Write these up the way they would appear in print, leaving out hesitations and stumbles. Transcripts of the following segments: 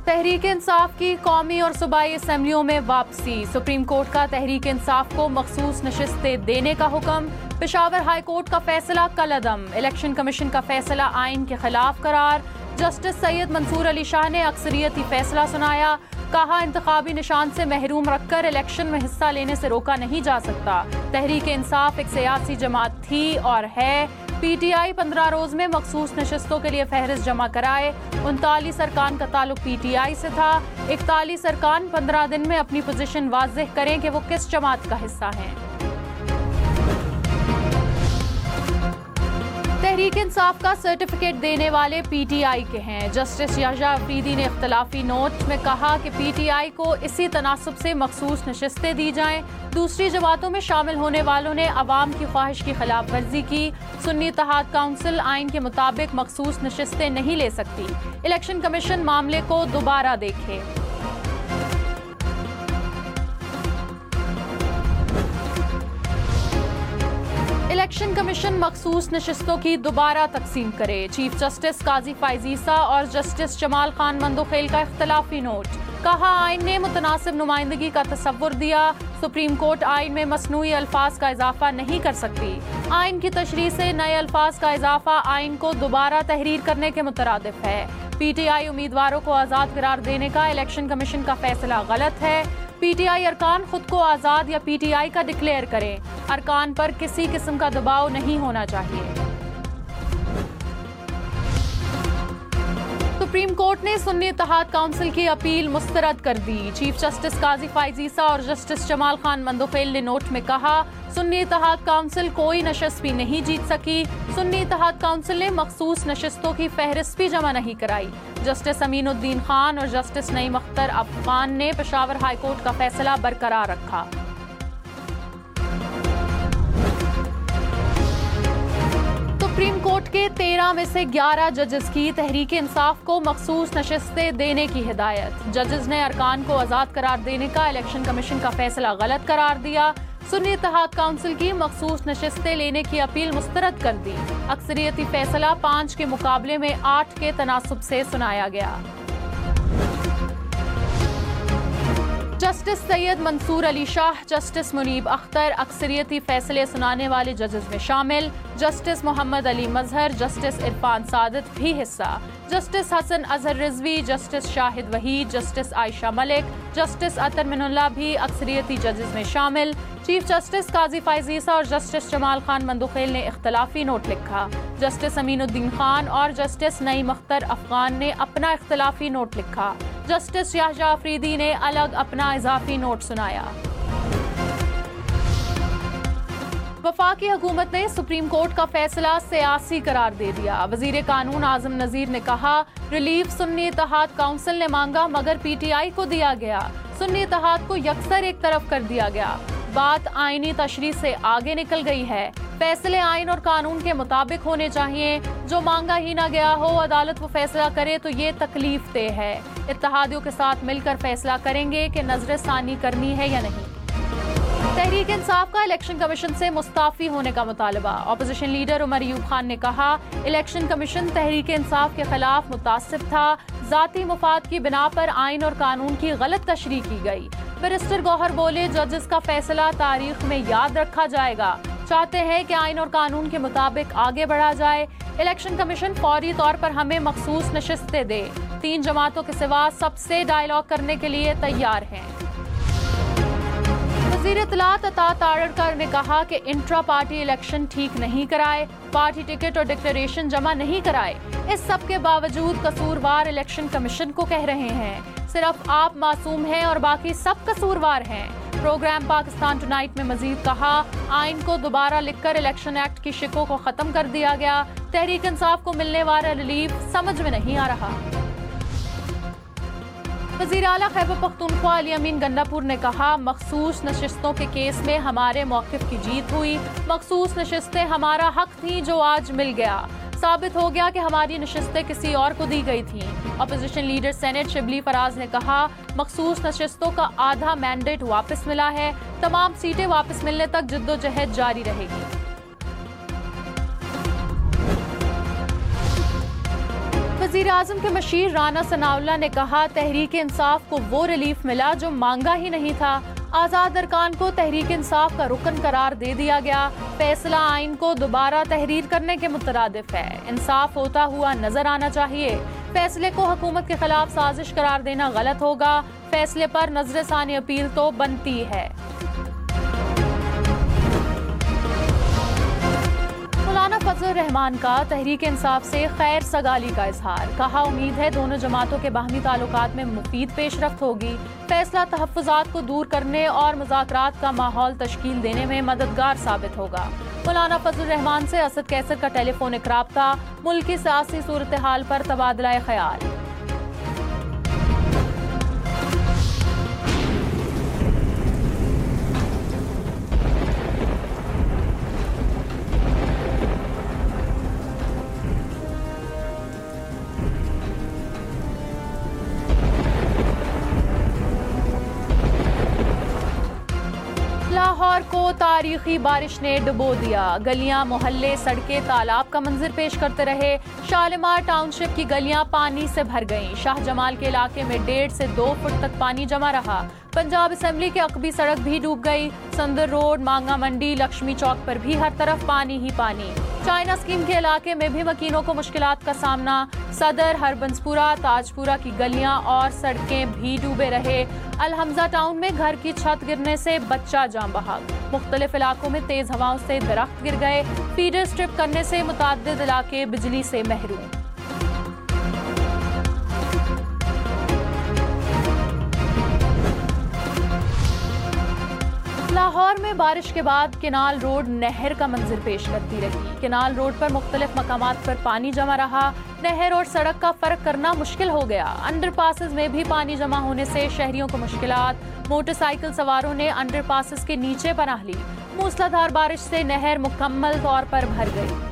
तहरीक इंसाफ की कौमी और सूबाई असम्बलियों में वापसी। सुप्रीम कोर्ट का तहरीक इंसाफ को मखसूस नशिस्तें देने का हुक्म। पेशावर हाई कोर्ट का फैसला कलअदम। इलेक्शन कमीशन का फैसला आइन के खिलाफ करार। जस्टिस सैयद मंसूर अली शाह ने अक्सरियती फैसला सुनाया। कहा, इंतखाबी निशान से महरूम रखकर इलेक्शन में हिस्सा लेने से रोका नहीं जा सकता। तहरीक इंसाफ एक सियासी जमात थी और है। PTI 15 रोज में मखसूस नशिस्तों के लिए फहरिस्त जमा कराए। 39 अरकान का ताल्लुक PTI से था। 41 अरकान 15 दिन में अपनी पोजीशन वाज़ेह करें कि वो किस जमात का हिस्सा हैं। तहरीक इंसाफ का सर्टिफिकेट देने वाले PTI के हैं। जस्टिस याह्या अफरीदी ने इख्तलाफी नोट में कहा कि PTI को इसी तनासुब से मखसूस नशिस्तें दी जाएं। दूसरी जमातों में शामिल होने वालों ने अवाम की ख्वाहिश की खिलाफ वर्जी की। सुन्नी इत्तेहाद काउंसिल आइन के मुताबिक मखसूस नशिस्तें नहीं ले सकती। इलेक्शन कमीशन मामले को दोबारा देखे। इलेक्शन कमीशन मखसूस नशिस्तों की दोबारा तकसीम करे। चीफ जस्टिस काजी फायजीसा और जस्टिस जमाल खान मंदोखेल का इख्तलाफी नोट। कहा, आइन ने मुतनासिब नुमाइंदगी का तसव्वुर दिया। सुप्रीम कोर्ट आइन में मसनूई अल्फाज का इजाफा नहीं कर सकती। आइन की तशरीह से नए अल्फाज का इजाफा आइन को दोबारा तहरीर करने के मुतरादिफ है। PTI उम्मीदवारों को आज़ाद करार देने का इलेक्शन कमीशन का फैसला गलत है। PTI अरकान खुद को आज़ाद या PTI का डिक्लेयर करें। अरकान पर किसी किस्म का दबाव नहीं होना चाहिए। सुप्रीम कोर्ट ने सुन्नी इत्तेहाद काउंसिल की अपील मुस्तरद कर दी। चीफ जस्टिस काजी फायजीसा और जस्टिस जमाल खान मंदोखेल ने नोट में कहा, सुन्नी इत्तेहाद काउंसिल कोई नशिस्त भी नहीं जीत सकी। सुन्नी इत्तेहाद काउंसिल ने मखसूस नशिस्तों की फहरिस्त भी जमा नहीं कराई। जस्टिस अमीनुद्दीन खान और जस्टिस नईम अख्तर अफगान ने पेशावर हाई कोर्ट का फैसला बरकरार रखा। सुप्रीम कोर्ट के 13 में से 11 जजेस की तहरीक इंसाफ को मखसूस नशिस्तें देने की हिदायत। जजेस ने अरकान को आज़ाद करार देने का इलेक्शन कमीशन का फैसला गलत करार दिया। सुन्नी इत्तेहाद काउंसिल की मखसूस नशिस्तें लेने की अपील मुस्तरद कर दी। अक्सरियती फैसला 5 के मुकाबले में 8 के तनासुब से सुनाया गया। जस्टिस सैयद मंसूर अली शाह, जस्टिस मुनीब अख्तर अक्सरियती फैसले सुनाने वाले जजेस में शामिल। जस्टिस मोहम्मद अली मजहर, जस्टिस इरफान सादित भी हिस्सा। Justice Hasan Azhar Rizvi, justice Shahid Waheed, justice Ayesha Malik, justice Athar Minallah भी अक्सरियती जजेस में शामिल। चीफ जस्टिस काजी फायजीसा और जस्टिस जमाल खान मंदोखेल ने इख्तलाफी नोट लिखा। जस्टिस अमीनुद्दीन खान और जस्टिस नईम अख्तर अफगान ने अपना इख्तलाफी नोट लिखा। जस्टिस याह्या अफरीदी ने अलग अपना इजाफी नोट सुनाया। वफाकी हुकूमत ने सुप्रीम कोर्ट का फैसला सियासी करार दे दिया। वजीर कानून आजम नजीर ने कहा, रिलीफ सुन्नी इत्तेहाद काउंसिल ने मांगा मगर PTI को दिया गया। सुन्नी इत्तेहाद को यकसर एक तरफ कर दिया गया। बात आईनी तशरीह से आगे निकल गई है। फैसले आइन और कानून के मुताबिक होने चाहिए। जो मांगा ही ना गया हो, अदालत वो फैसला करे तो ये तकलीफ दे है। इत्तेहादियों के साथ मिलकर फैसला करेंगे कि नजरसानी करनी है या नहीं। तहरीक इंसाफ का इलेक्शन कमीशन से मुस्ताफी होने का मुतालबा। ऑपोजिशन लीडर उमर अयूब खान ने कहा, इलेक्शन कमीशन तहरीक इंसाफ के खिलाफ मुतासिब था। जाती मुफाद की बिना पर आइन और कानून की गलत तशरीह की गई। बैरिस्टर गौहर बोले, जजेस का फैसला तारीख में याद रखा जाएगा। चाहते हैं कि आइन और कानून के मुताबिक आगे बढ़ा जाए। इलेक्शन कमीशन फौरी तौर पर हमें मखसूस नशिस्तें दे। 3 जमातों के सिवा सबसे डायलॉग करने के लिए तैयार हैं। वज़ीर इत्तलात अता तारड़कर ने कहा कि इंट्रा पार्टी इलेक्शन ठीक नहीं कराए, पार्टी टिकट और डिक्लेरेशन जमा नहीं कराए। इस सब के बावजूद कसूरवार इलेक्शन कमीशन को कह रहे हैं। सिर्फ आप मासूम हैं और बाकी सब कसूरवार हैं। प्रोग्राम पाकिस्तान टुनाइट में मजीद कहा, आइन को दोबारा लिखकर इलेक्शन एक्ट की शिकों को खत्म कर दिया गया। तहरीक इंसाफ को मिलने वाला रिलीफ समझ में नहीं आ रहा। वज़ीर आला खैबर पख्तूनख्वा अली अमीन गन्नापुर ने कहा, मखसूस नशिस्तों के केस में हमारे मौक़िफ़ की जीत हुई। मखसूस नशिस्तें हमारा हक थी जो आज मिल गया। साबित हो गया कि हमारी नशिस्तें किसी और को दी गई थीं। Opposition leader senate Shibli Faraz ने कहा, मखसूस नशिस्तों का आधा मैंडेट वापस मिला है। तमाम सीटें वापस मिलने तक जिद्दोजहद जारी रहेगी। वज़ीर आज़म के मशीर राना सनाउल्लाह ने कहा, तहरीक इंसाफ को वो रिलीफ मिला जो मांगा ही नहीं था। आज़ाद अरकान को तहरीक इंसाफ का रुकन करार दे दिया गया। फैसला आइन को दोबारा तहरीर करने के मुतरादिफ है। इंसाफ होता हुआ नजर आना चाहिए। फैसले को हुकूमत के खिलाफ साजिश करार देना गलत होगा। फैसले पर नजरसानी अपील तो बनती है। मौलाना फजल रहमान का तहरीक इंसाफ से खैर सगाली का इजहार। कहा, उम्मीद है दोनों जमातों के बाहमी ताल्लुकात में मुफीद पेशरफ्त होगी। फैसला तहफ़्फ़ुज़ात को दूर करने और मुज़ाकरात का माहौल तश्कील देने में मददगार साबित होगा। मौलाना फजल रहमान से असद कैसर का टेलीफोनिक राब्ता। मुल्क की सियासी सूरत हाल पर तबादला ख्याल। लाहौर को तारीखी बारिश ने डुबो दिया। गलियां, मोहल्ले, सड़कें तालाब का मंजर पेश करते रहे। शालीमार टाउनशिप की गलियां पानी से भर गईं। शाह जमाल के इलाके में 1.5 से 2 फुट तक पानी जमा रहा। पंजाब असेंबली की अकबी सड़क भी डूब गई। संदर रोड, मांगा मंडी, लक्ष्मी चौक पर भी हर तरफ पानी ही पानी। चाइना स्कीम के इलाके में भी मकीनों को मुश्किलात का सामना। सदर, हरबंसपुरा, ताजपुरा की गलियां और सड़कें भी डूबे रहे। अलहमजा टाउन में घर की छत गिरने से बच्चा जान बहक। मुख्तलिफ इलाकों में तेज हवाओं से दरख्त गिर गए। फीडर स्ट्रिप करने से मुताद्दिद इलाके बिजली से महरूम। लाहौर में बारिश के बाद केनाल रोड नहर का मंजर पेश करती रही। केनाल रोड पर मुख्तलिफ मकामात पर पानी जमा रहा। नहर और सड़क का फर्क करना मुश्किल हो गया। अंडरपासेस में भी पानी जमा होने से शहरियों को मुश्किलात। मोटरसाइकिल सवारों ने अंडरपासेस के नीचे पनाह ली। मूसलाधार बारिश से नहर मुकम्मल तौर पर भर गई।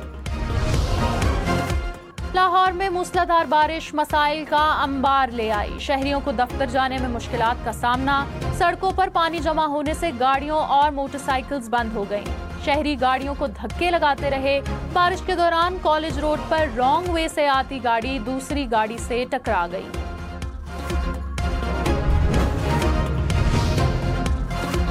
लाहौर में मूसलाधार बारिश मसाइल का अंबार ले आई। शहरियों को दफ्तर जाने में मुश्किलात का सामना। सड़कों पर पानी जमा होने से गाड़ियों और मोटरसाइकिल्स बंद हो गईं। शहरी गाड़ियों को धक्के लगाते रहे। बारिश के दौरान कॉलेज रोड पर रॉन्ग वे से आती गाड़ी दूसरी गाड़ी से टकरा गई।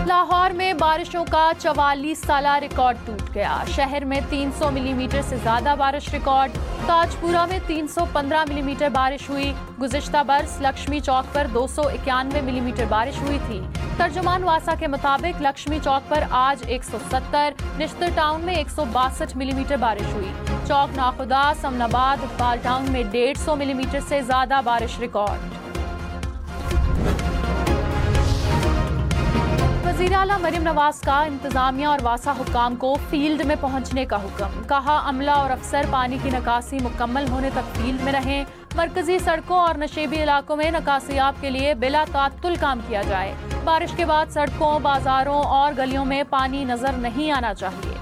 लाहौर में बारिशों का 44 साला रिकॉर्ड टूट गया। शहर में 300 मिलीमीटर से ज्यादा बारिश रिकॉर्ड। ताजपुरा में 315 मिलीमीटर बारिश हुई। गुज़िश्ता बरस लक्ष्मी चौक पर 291 मिलीमीटर बारिश हुई थी। तर्जुमान वासा के मुताबिक लक्ष्मी चौक पर आज 170, निश्तर टाउन में 162 मिलीमीटर बारिश हुई। चौक नाखुदा, समनाबाद, इकबाल टाउन में 150 मिलीमीटर से ज्यादा बारिश रिकॉर्ड। वज़ीर आला मरीम नवाज का इंतजामिया और वासा हुक्काम को फील्ड में पहुंचने का हुक्म। कहा, अमला और अफसर पानी की निकासी मुकम्मल होने तक फील्ड में रहें। मरकजी सड़कों और नशेबी इलाकों में निकासियाब के लिए बिला तात्तुल काम किया जाए। बारिश के बाद सड़कों, बाजारों और गलियों में पानी नजर नहीं आना चाहिए।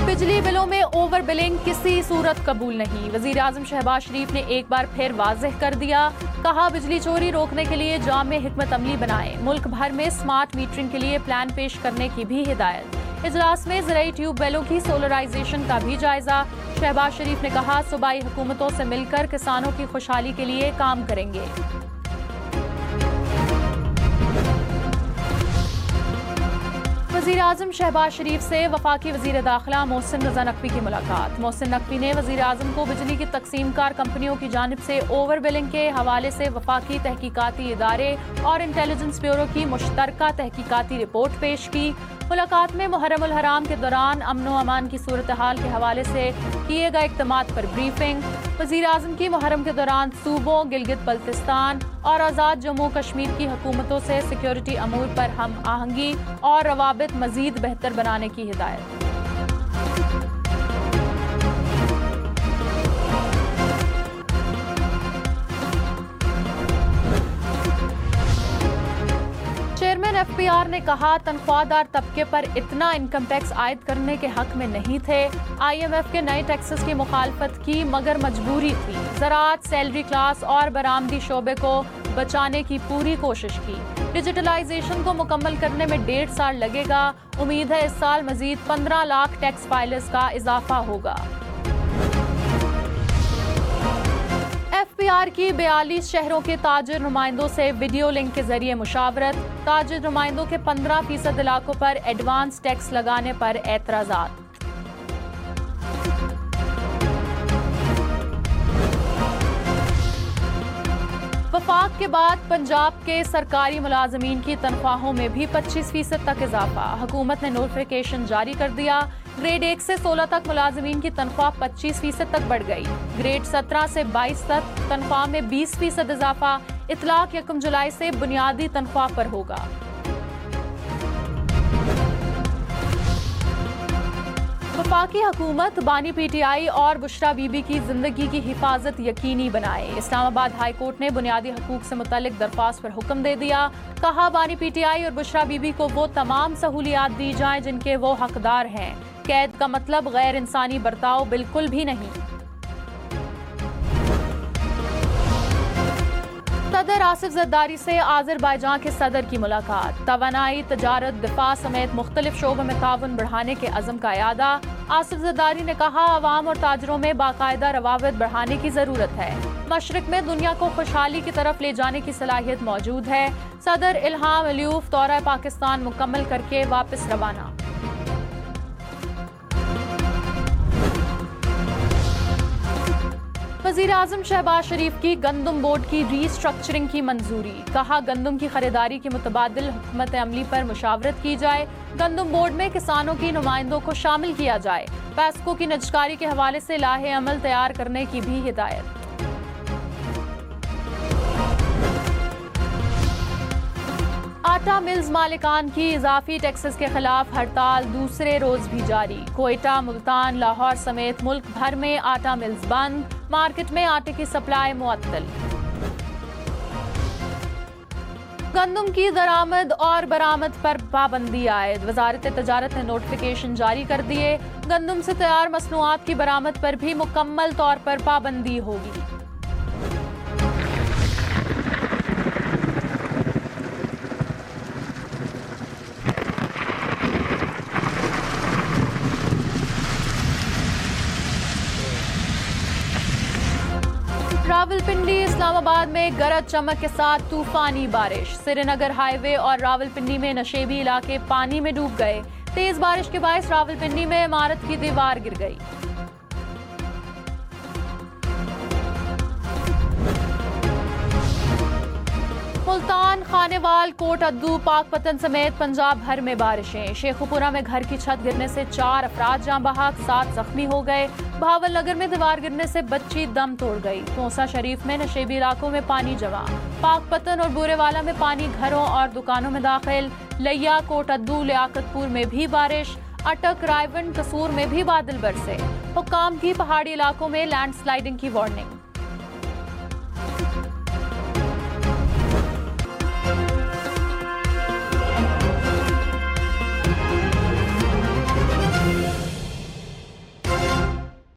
बिजली बिलों में ओवर बिलिंग किसी सूरत कबूल नहीं। वज़ीर आज़म शहबाज शरीफ ने एक बार फिर वाज़ेह कर दिया। कहा, बिजली चोरी रोकने के लिए जामे हिकमत अमली बनाएं। मुल्क भर में स्मार्ट मीटरिंग के लिए प्लान पेश करने की भी हिदायत। इजलास में ज़राई ट्यूबवेलों की सोलराइजेशन का भी जायजा। शहबाज शरीफ ने कहा, सूबाई हुकूमतों से मिलकर किसानों की खुशहाली के लिए काम करेंगे। वज़ीर आज़म शहबाज शरीफ से वफाकी वज़ीर दाखिला मोहसिन रज़ा नकवी की मुलाकात। मोहसिन नकवी ने वज़ीर आज़म को बिजली की तकसीमकार कंपनियों की जानिब से ओवर बिलिंग के हवाले से वफाकी तहकीकाती इदारे और इंटेलिजेंस ब्यूरो की मुश्तरका तहकीकाती रिपोर्ट पेश की। मुलाकात में मुहर्रम उल हराम के दौरान अमन व अमान की सूरत हाल के हवाले से किए गए इक़दामात पर ब्रीफिंग। वज़ीर आज़म की मुहर्रम के दौरान सूबों गिलगित बल्तिस्तान और आज़ाद जम्मू कश्मीर की हुकूमतों से सिक्योरिटी अमूर पर हम आहंगी और रवाबित मज़ीद बेहतर बनाने की हिदायत। चेयरमैन एफपीआर ने कहा, तनख्वाहदार तबके पर इतना इनकम टैक्स आयद करने के हक में नहीं थे। IMF के नए टैक्सेस की मुखालफत की मगर मजबूरी थी। ज़राअत, सैलरी क्लास और बरामदी शोबे को बचाने की पूरी कोशिश की। डिजिटलाइजेशन को मुकम्मल करने में 1.5 साल लगेगा। उम्मीद है इस साल मजीद 15 लाख टैक्स फाइलर्स का इजाफा होगा। FPR की 42 शहरों के ताजिर नुमाइंदों से वीडियो लिंक के जरिए मुशावरत। ताजिर नुमाइंदों के 15% इलाकों पर एडवांस टैक्स लगाने पर एतराज़ात। वफाक के बाद पंजाब के सरकारी मुलाजमीन की तनख्वाहों में भी 25% तक इजाफा। हुकूमत ने नोटिफिकेशन जारी कर दिया। ग्रेड 1 से 16 तक मुलाजमीन की तनख्वाह 25% तक बढ़ गई। ग्रेड 17 से 22 तक तनख्वाह में 20% इजाफा। इतलाक 1 जुलाई से बुनियादी तनख्वाह पर होगा। वफाकी हुकूमत बानी PTI और बुशरा बीबी की जिंदगी की हिफाजत यकीनी बनाए। इस्लामाबाद हाई कोर्ट ने बुनियादी हकूक से मुतल्लिक दरख्वास्त पर हुक्म दे दिया। कहा, बानी PTI और बुशरा बीबी को वो तमाम सहूलियात दी जाएं जिनके वो हकदार हैं। कैद का मतलब गैर इंसानी बर्ताव बिल्कुल भी नहीं। सदर आसिफ जरदारी से आज़रबाईजान के सदर की मुलाकात। तवानाई, तजारत, दिफा समेत मुख्तलिफ शोबों में ताउन बढ़ाने के अज़म का यादा। आसिफ जरदारी ने कहा, अवाम और ताजरों में बाकायदा रवाबित बढ़ाने की ज़रूरत है। मशरिक में दुनिया को खुशहाली की तरफ ले जाने की सलाहियत मौजूद है। सदर इल्हाम अलियूफ दौरा पाकिस्तान मुकम्मल करके वापस रवाना। वज़ीर आज़म शहबाज शरीफ की गंदम बोर्ड की रीस्ट्रक्चरिंग की मंजूरी। कहा, गंदम की खरीदारी की मुतबादिल हुकूमत अमली पर मुशावरत की जाए। गंदम बोर्ड में किसानों की नुमाइंदों को शामिल किया जाए। पैस्को की नजकारी के हवाले से लाहे अमल तैयार करने की भी हिदायत। आटा मिल्स मालिकान की इजाफी टैक्सेस के खिलाफ हड़ताल दूसरे रोज भी जारी। कोयटा, मुल्तान, लाहौर समेत मुल्क भर में आटा मिल्स बंद। मार्केट में आटे की सप्लाई मुअत्तल। गंदम की दरामद और बरामद पर पाबंदी आयद। वजारत तजारत ने नोटिफिकेशन जारी कर दिए। गंदम से तैयार मसनूआत की बरामद पर भी मुकम्मल तौर पर पाबंदी होगी। रावलपिंडी, इस्लामाबाद में गरज चमक के साथ तूफानी बारिश। श्रीनगर हाईवे और रावलपिंडी में नशेबी इलाके पानी में डूब गए। तेज बारिश के बायस रावलपिंडी में इमारत की दीवार गिर गई। मुल्तान, खानेवाल, कोट अद्दू, पाकपतन समेत पंजाब भर में बारिशें। शेखुपुरा में घर की छत गिरने से 4 अफराद जाँ बहक, 7 जख्मी हो गए। भावल नगर में दीवार गिरने से बच्ची दम तोड़ गई। तोसा शरीफ में नशेबी इलाकों में पानी जमा। पाकपतन और बुरेवाला में पानी घरों और दुकानों में दाखिल। लिया, कोट अद्दू, लियाकतपुर में भी बारिश। अटक, रायवन, कसूर में भी बादल बरसे। हुक्काम की पहाड़ी इलाकों में लैंडस्लाइडिंग की वार्निंग।